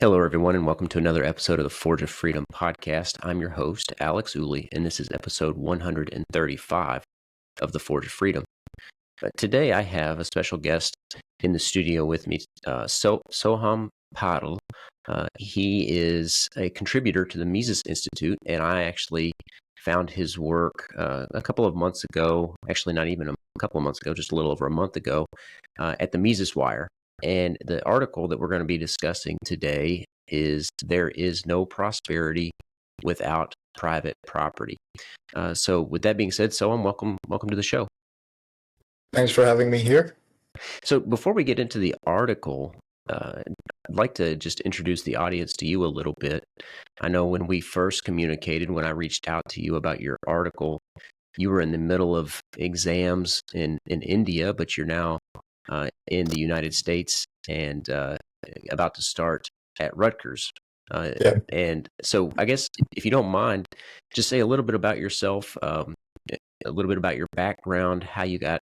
Hello, everyone, and welcome to another episode of the Forge of Freedom podcast. I'm your host, Alex Ooley, and this is episode 135 of the Forge of Freedom. Today, I have a special guest in the studio with me, Soham Patil. He is a contributor to the Mises Institute, and I actually found his work a couple of months ago, actually not even a couple of months ago, just a little over a month ago, at the Mises Wire. And the article that we're going to be discussing today is There is No Prosperity Without Private Property. So with that being said, Soham, welcome to the show. Thanks for having me here. So before we get into the article, I'd like to just introduce the audience to you a little bit. I know when we first communicated, when I reached out to you about your article, you were in the middle of exams in India, but you're now in the United States and about to start at Rutgers. And so I guess if you don't mind, just say a little bit about yourself, a little bit about your background, how you got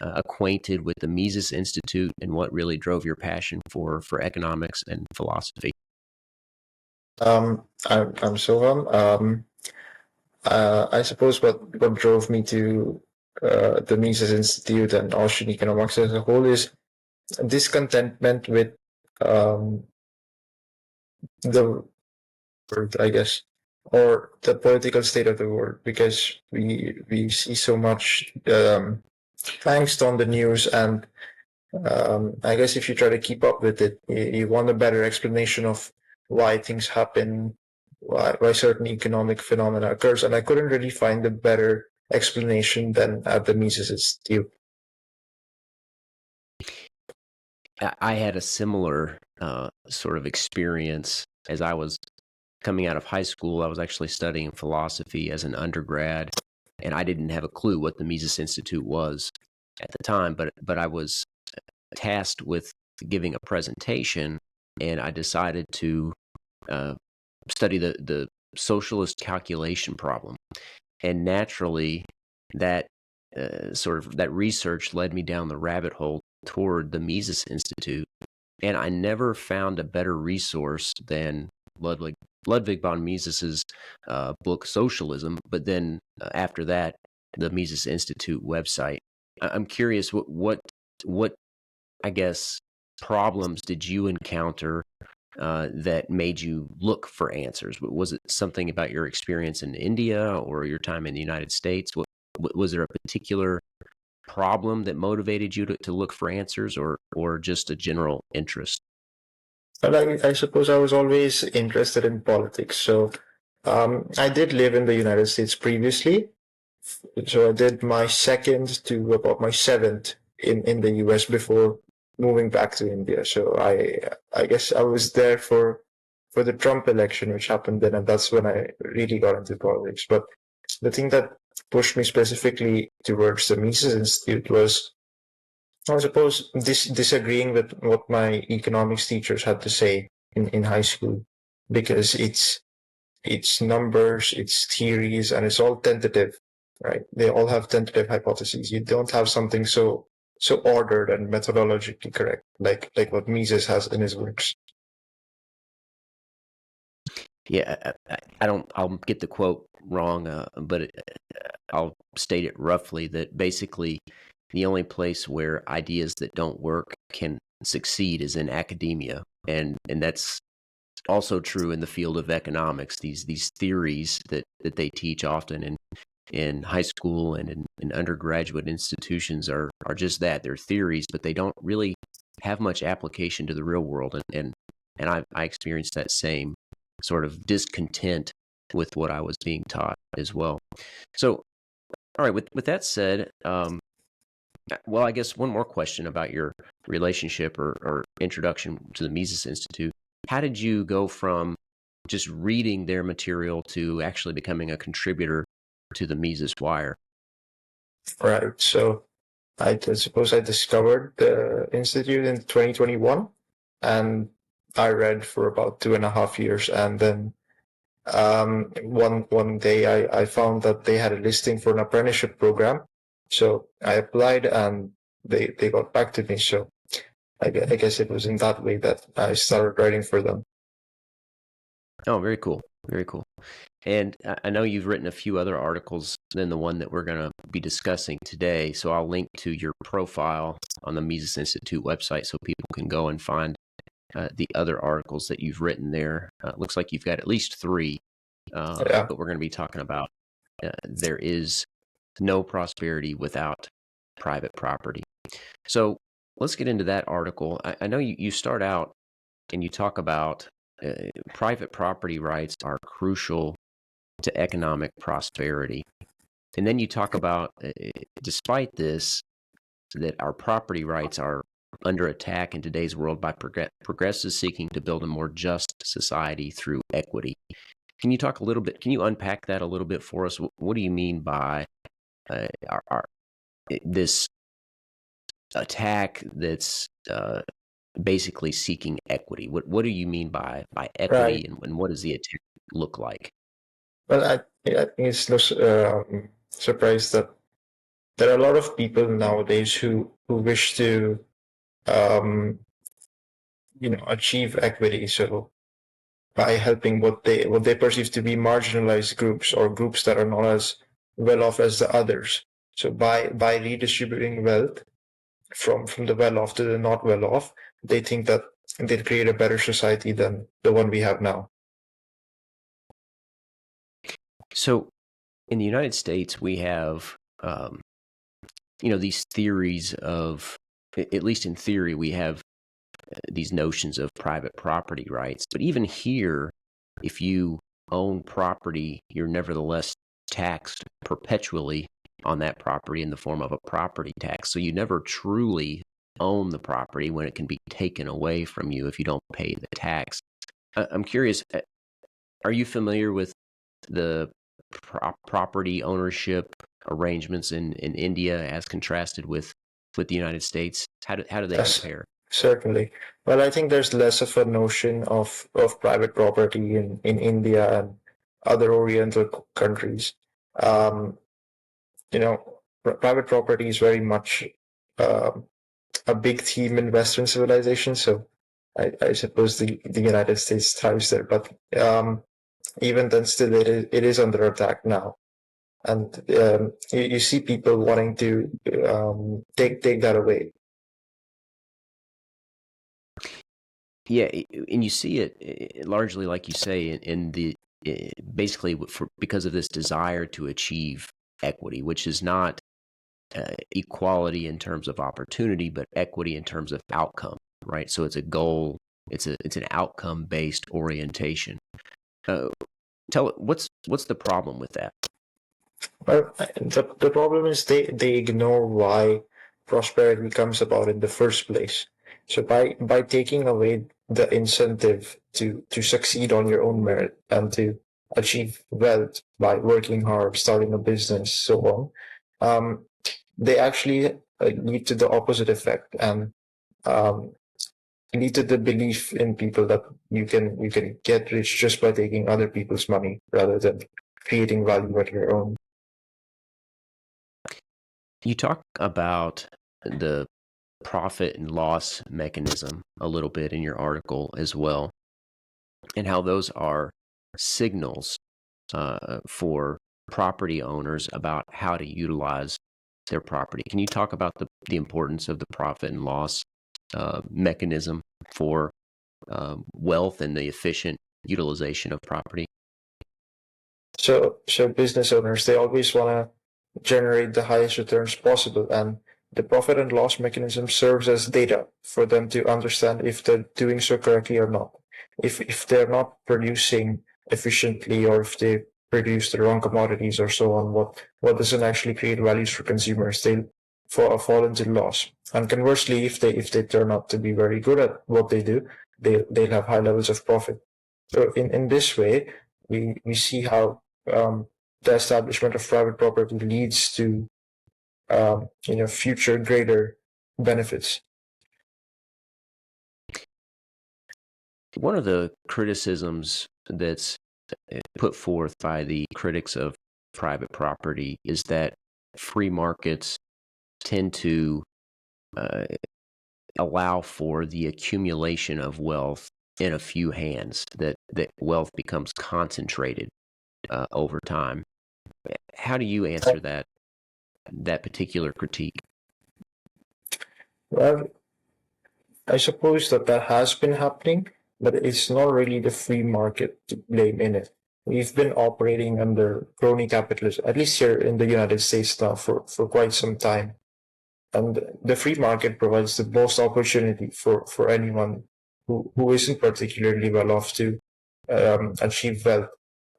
acquainted with the Mises Institute, and what really drove your passion for economics and philosophy. I'm Soham. I suppose what drove me to the Mises Institute and Austrian economics as a whole is discontentment with the world, I guess, or the political state of the world, because we see so much angst on the news, and I guess if you try to keep up with it, you want a better explanation of why things happen, why certain economic phenomena occurs, and I couldn't really find a better explanation than at the Mises Institute. I had a similar sort of experience as I was coming out of high school. I was actually studying philosophy as an undergrad, and I didn't have a clue what the Mises Institute was at the time, but I was tasked with giving a presentation, and I decided to study the socialist calculation problem. And naturally, that that research led me down the rabbit hole toward the Mises Institute, and I never found a better resource than Ludwig von Mises's book Socialism. But then after that, the Mises Institute website. I'm curious, what I guess problems did you encounter that made you look for answers? Was it something about your experience in India or your time in the United States? Was there a particular problem that motivated you to look for answers, or just a general interest? Well, I suppose I was always interested in politics. So I did live in the United States previously. So I did my second to about my seventh in the US before moving back to India. So I guess I was there for the Trump election, which happened then, and that's when I really got into politics. But the thing that pushed me specifically towards the Mises Institute was, I suppose, disagreeing with what my economics teachers had to say in high school, because it's numbers, it's theories, and it's all tentative, right? They all have tentative hypotheses. You don't have something so ordered and methodologically correct, like what Mises has in his works. Yeah, I'll get the quote wrong, but I'll state it roughly that basically the only place where ideas that don't work can succeed is in academia, and that's also true in the field of economics. These theories that they teach often in high school and in undergraduate institutions are just that. They're theories, but they don't really have much application to the real world, and I experienced that same sort of discontent with what I was being taught as well. So, all right, with that said, well, I guess one more question about your relationship or introduction to the Mises Institute. How did you go from just reading their material to actually becoming a contributor to the Mises Wire? Right. So I suppose I discovered the Institute in 2021, and I read for about 2.5 years, and then one day I found that they had a listing for an apprenticeship program. So I applied, and they got back to me. So I guess it was in that way that I started writing for them. Oh, very cool. Very cool. And I know you've written a few other articles than the one that we're going to be discussing today. So I'll link to your profile on the Mises Institute website so people can go and find the other articles that you've written there. Looks like you've got at least three, Yeah, but we're going to be talking about there is no prosperity without private property. So let's get into that article. I know you start out and you talk about private property rights are crucial to economic prosperity. And then you talk about, despite this, that our property rights are under attack in today's world by progressives seeking to build a more just society through equity. Can you talk a little bit? Can you unpack that a little bit for us? What do you mean by this attack that's basically seeking equity? What do you mean by right. equity, and what does the attack look like? Well, I think it's no surprise that there are a lot of people nowadays who wish to um, achieve equity. So by helping what they perceive to be marginalized groups or groups that are not as well off as the others. So by redistributing wealth from the well off to the not well off, they think that they'll create a better society than the one we have now. So in the United States, we have these theories of, at least in theory, we have these notions of private property rights. But even here, if you own property, you're nevertheless taxed perpetually on that property in the form of a property tax. So you never truly own the property when it can be taken away from you if you don't pay the tax. I'm curious, are you familiar with the property ownership arrangements in India as contrasted with the United States? How do they Yes, compare? certainly. Well, I think there's less of a notion of private property in India and other Oriental countries. Um, Private property is very much um, a big theme in Western civilization. So I suppose the United States thrives there, but even then, still it is under attack now, and you see people wanting to take that away. Yeah, and you see it largely, like you say, in the basically because of this desire to achieve equity, which is not equality in terms of opportunity, but equity in terms of outcome, right? So it's a goal, it's an outcome based orientation. Uh, what's the problem with that? Well, the problem is they ignore why prosperity comes about in the first place. So by taking away the incentive to succeed on your own merit and to achieve wealth by working hard, starting a business, so on, um, they actually lead to the opposite effect and um, lead to the belief in people that you can get rich just by taking other people's money rather than creating value at your own. You talk about the profit and loss mechanism a little bit in your article as well, and how those are signals for property owners about how to utilize their property. Can you talk about the importance of the profit and loss mechanism for wealth and the efficient utilization of property? So business owners, they always want to generate the highest returns possible, and the profit and loss mechanism serves as data for them to understand if they're doing so correctly or not. If they're not producing efficiently, or if they produce the wrong commodities or so on, what doesn't actually create values for consumers, they'll fall into loss. And conversely, if they turn out to be very good at what they do, they'll have high levels of profit. So in this way, we see how um, the establishment of private property leads to future greater benefits. One of the criticisms that's put forth by the critics of private property is that free markets tend to uh, allow for the accumulation of wealth in a few hands, that that wealth becomes concentrated over time. How do you answer that particular critique? Well, I suppose that has been happening, but it's not really the free market to blame in it. We've been operating under crony capitalism, at least here in the United States now, for quite some time. And the free market provides the most opportunity for anyone who isn't particularly well off to achieve wealth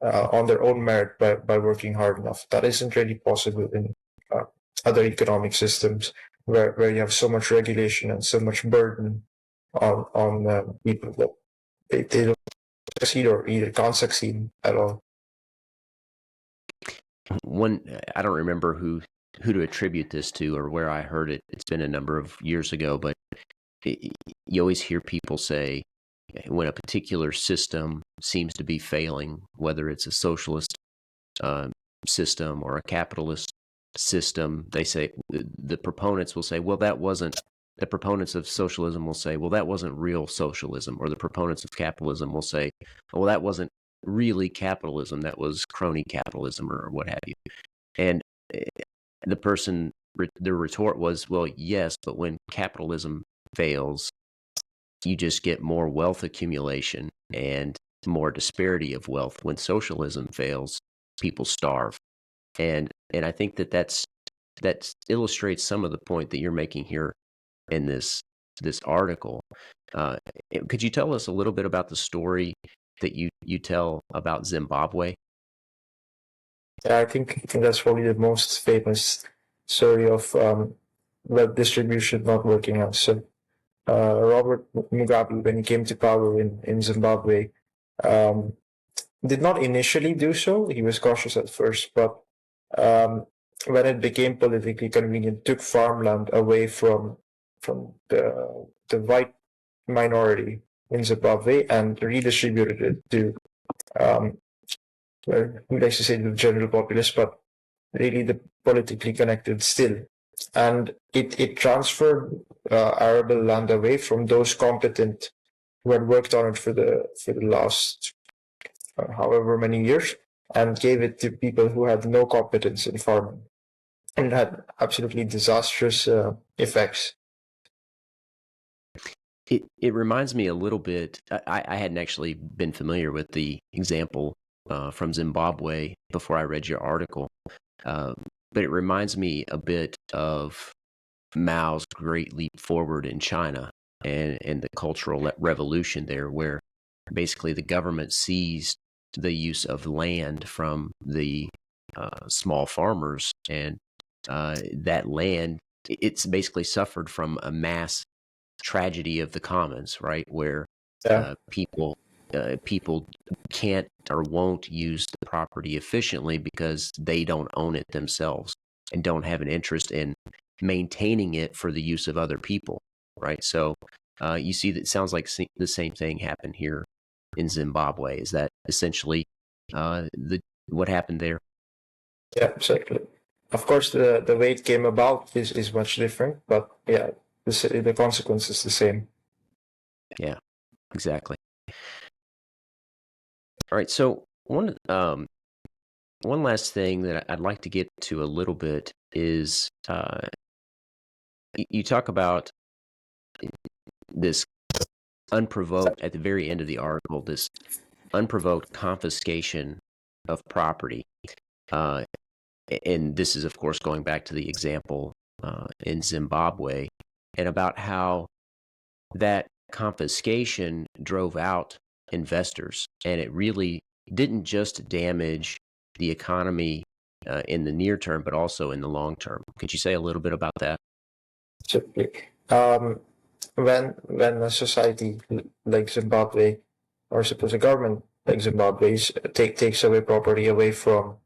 on their own merit by working hard enough. That isn't really possible in uh, other economic systems where you have so much regulation and so much burden on people that they don't succeed or either can't succeed at all. I don't remember who to attribute this to or where I heard it. It's been a number of years ago, but you always hear people say when a particular system seems to be failing, whether it's a socialist system or a capitalist system, they say the proponents will say, well, the proponents of socialism will say, well, that wasn't real socialism, or the proponents of capitalism will say, well, that wasn't really capitalism, that was crony capitalism or what have you. And the retort was, well, yes, but when capitalism fails, you just get more wealth accumulation and more disparity of wealth. When socialism fails, people starve. And I think that illustrates some of the point that you're making here in this article. Could you tell us a little bit about the story that you tell about Zimbabwe? Yeah, I think that's probably the most famous story of wealth distribution not working out. So Robert Mugabe, when he came to power in Zimbabwe, um, did not initially do so. He was cautious at first, but um, when it became politically convenient, took farmland away from the white minority in Zimbabwe and redistributed it to um, well, who likes to say the general populace, but really the politically connected still. And it transferred arable land away from those competent who had worked on it for the last however many years, and gave it to people who had no competence in farming, and had absolutely disastrous effects. It reminds me a little bit. I hadn't actually been familiar with the example from Zimbabwe before I read your article, but it reminds me a bit of Mao's Great Leap Forward in China and the Cultural Revolution there, where basically the government seized the use of land from the small farmers, and that land, it's basically suffered from a mass tragedy of the commons, right? Where Yeah, people can't or won't use the property efficiently because they don't own it themselves and don't have an interest in maintaining it for the use of other people, right? So you see that it sounds like the same thing happened here in Zimbabwe. Is that essentially what happened there? yeah, exactly. Of course, the way it came about is much different, but yeah, the consequence is the same. Yeah, exactly. All right. So one last thing that I'd like to get to a little bit is you talk about this unprovoked, at the very end of the article, this unprovoked confiscation of property. And this is, of course, going back to the example in Zimbabwe, and about how that confiscation drove out investors, and it really didn't just damage the economy in the near term, but also in the long term. Could you say a little bit about that? So, um, when a society like Zimbabwe, or suppose a government like Zimbabwe's, takes away property away from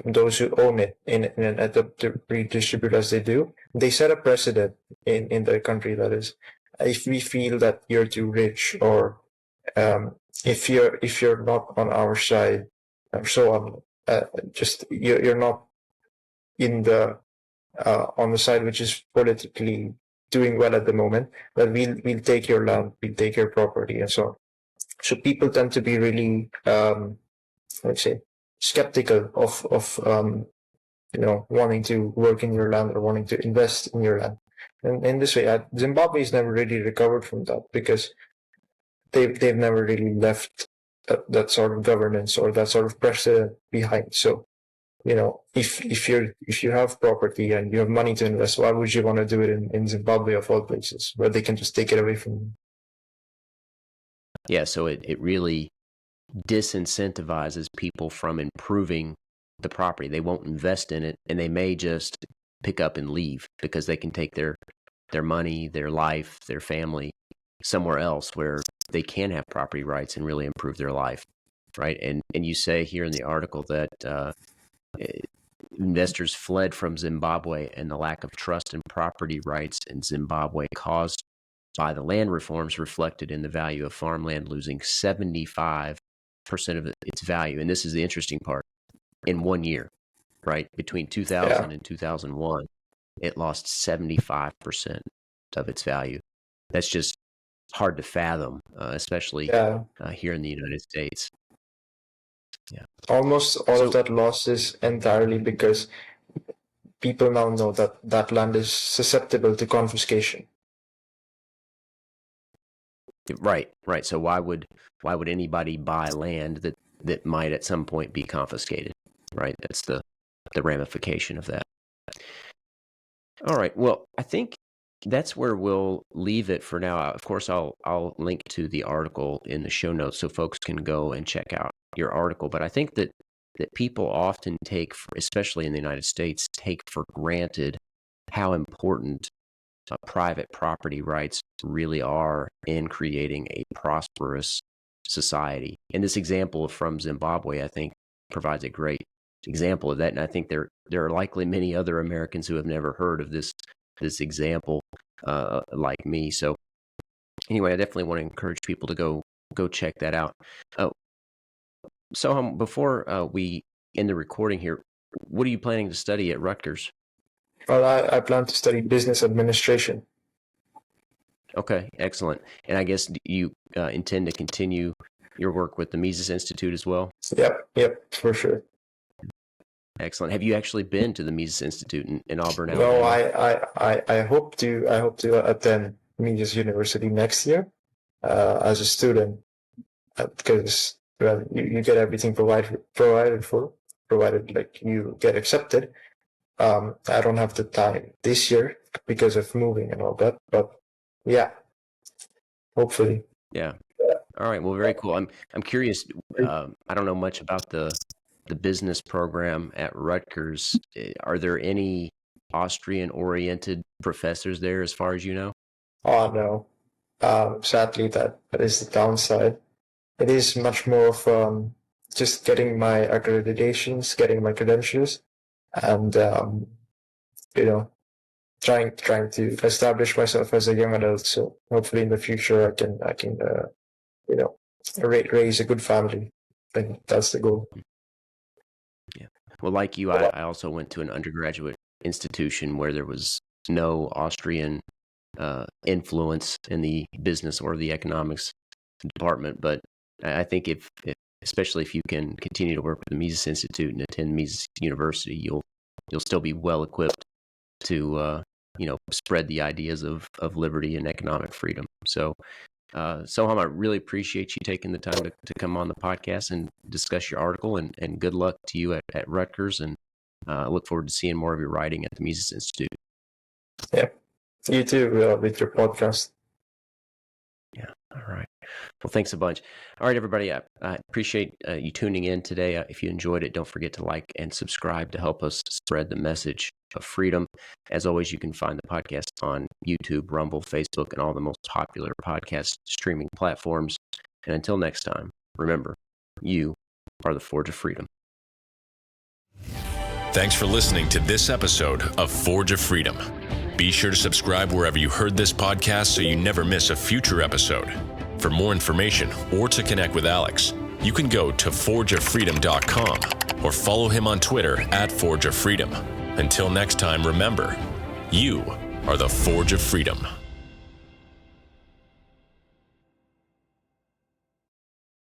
those who own it in an attempt to redistribute as they do, they set a precedent in their country. That is, if we feel that you're too rich, or if you're not on our side, and so on, just you're not in the on the side which is politically doing well at the moment, that we'll take your land, we'll take your property, and so on. So people tend to be really, let's say, skeptical of wanting to work in your land or wanting to invest in your land. And in this way, Zimbabwe's never really recovered from that because they've never really left that sort of governance or that sort of precedent behind. So, if you have property and you have money to invest, why would you want to do it in Zimbabwe of all places, where they can just take it away from you? Yeah, so it really disincentivizes people from improving the property. They won't invest in it, and they may just pick up and leave because they can take their money, their life, their family somewhere else where they can have property rights and really improve their life, right? And you say here in the article that investors fled from Zimbabwe, and the lack of trust in property rights in Zimbabwe caused by the land reforms reflected in the value of farmland losing 75% of its value. And this is the interesting part. In 1 year, right? Between 2000 and 2001, it lost 75% of its value. That's just hard to fathom, especially here in the United States. Yeah. Almost all of that loss is entirely because people now know that that land is susceptible to confiscation. Right. So why would anybody buy land that might at some point be confiscated? Right. That's the ramification of that. All right. Well, I think that's where we'll leave it for now. Of course, I'll link to the article in the show notes so folks can go and check out your article. But I think that people often take, especially in the United States, take for granted how important private property rights really are in creating a prosperous society. And this example from Zimbabwe, I think, provides a great example of that. And I think there are likely many other Americans who have never heard of this example like me. So anyway, I definitely want to encourage people to go check that out. So before we end the recording here, what are you planning to study at Rutgers? Well, I plan to study business administration. Okay, excellent. And I guess you intend to continue your work with the Mises Institute as well? Yep, for sure. Excellent. Have you actually been to the Mises Institute in Auburn, No, Alabama? I hope to attend Mises University next year as a student because you get everything provided like you get accepted. I don't have the time this year because of moving and all that, but yeah, hopefully. Yeah. All right. Well, very cool. I'm curious. I don't know much about the business program at Rutgers. Are there any Austrian-oriented professors there, as far as you know? Oh no. Sadly, that is the downside. It is much more of just getting my accreditations, getting my credentials, and trying to establish myself as a young adult. So hopefully in the future I can raise a good family. I think that's the goal. Yeah. Well, like you, I also went to an undergraduate institution where there was no Austrian influence in the business or the economics department. But I think especially if you can continue to work with the Mises Institute and attend Mises University, you'll still be well equipped to spread the ideas of liberty and economic freedom. So, Soham, I really appreciate you taking the time to come on the podcast and discuss your article, and good luck to you at Rutgers, and I look forward to seeing more of your writing at the Mises Institute. Yeah, you too, with your podcast. Yeah, all right. Well, thanks a bunch. All right, everybody, I appreciate you tuning in today. If you enjoyed it, don't forget to like and subscribe to help us spread the message of freedom. As always, you can find the podcast on YouTube, Rumble, Facebook, and all the most popular podcast streaming platforms. And until next time, remember, you are the Forge of Freedom. Thanks for listening to this episode of Forge of Freedom. Be sure to subscribe wherever you heard this podcast so you never miss a future episode. For more information or to connect with Alex, you can go to forgeoffreedom.com or follow him on Twitter @ForgeOfFreedom. Until next time, remember, you are the Forge of Freedom.